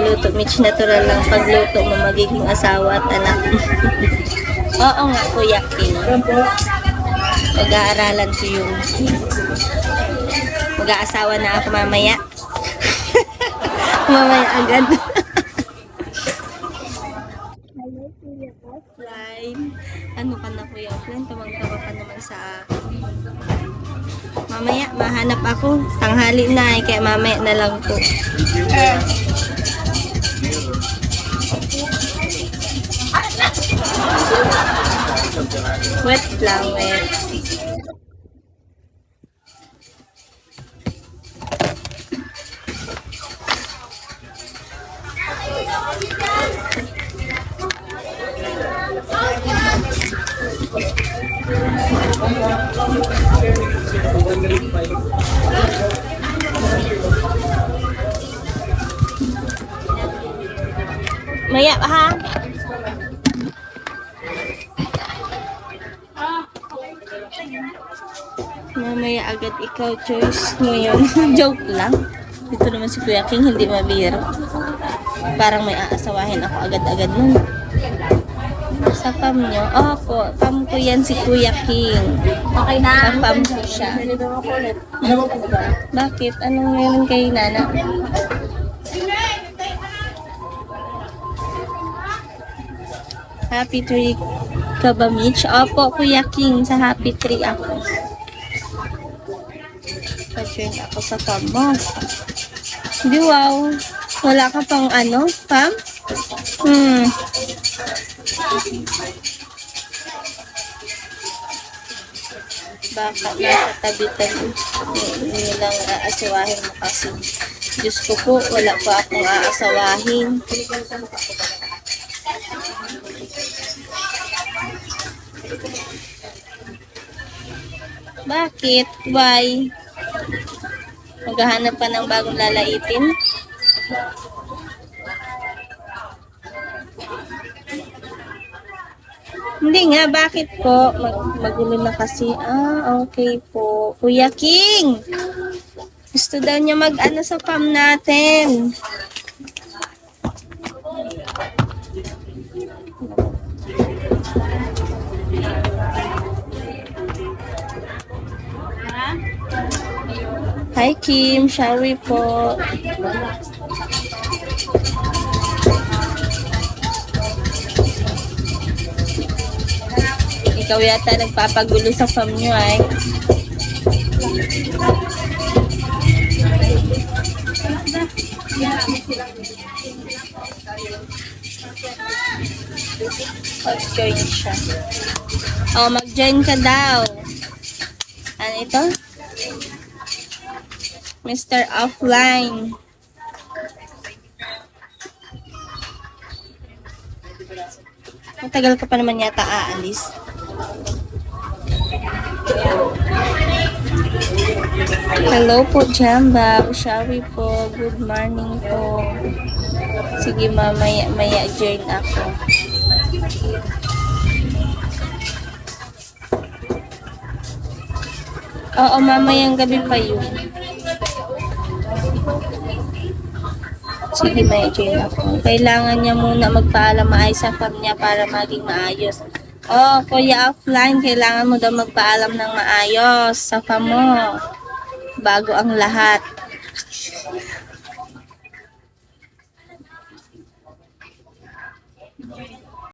luto, Mitch, natural lang pagluto mo magiging asawa at anak. Oo nga, Kuya King. Mag-aaralan ko yung mag-aasawa na ako mamaya. Mamaya agad. Hello, Kuya Offline. Ano ka na, Kuya Offline? Tumang-tawa ka naman sa akin. Mamaya, mahanap ako. Tanghali na, kaya mamaya na lang po. Wet lang, wet. Maya, ha? Mamaya agad ikaw choice ngayon. Joke lang. Dito naman si Kuya King, hindi mabiro. Parang may aasawahin ako agad-agad nun. Sa pam nyo? Opo, pam ko yan si Kuya King. Okay na. Sa pam ko siya. Bakit? Anong meron kay Nana? Happy tree ka ba, Mitch? Opo, Kuya King. Sa happy tree ako. Pa-join ako sa pam mo. Hindi, wow. Wala ka pang ano, pam? Baka nasa tabi-tabi nilang aasawahin mo kasi. Diyos ko po, wala pa akong aasawahin. Bakit? Why? Maghahanap pa ng bagong lalaitin? Hindi nga, bakit po? Magulo na kasi. Okay po. Kuya King! Gusto daw niya mag-ano sa pam natin. Hi Kim, shall we po? Ikaw yata nagpapagulo sa fam nyo ay. Mag-join siya. Oh, mag-join ka daw. Ano ito? Mr. Offline. Matagal ka pa naman yata aalis. Hello po, Jamba. Ushawi po. Good morning po. Sige, mamaya join ako. Oo, mamayang gabi pa yun. Sige, may join ako. Kailangan niya muna magpaalam maayos sa farm niya para maging maayos. Oh, Kuya Offline, kailangan mo daw magpaalam ng maayos sa farm mo. Bago ang lahat.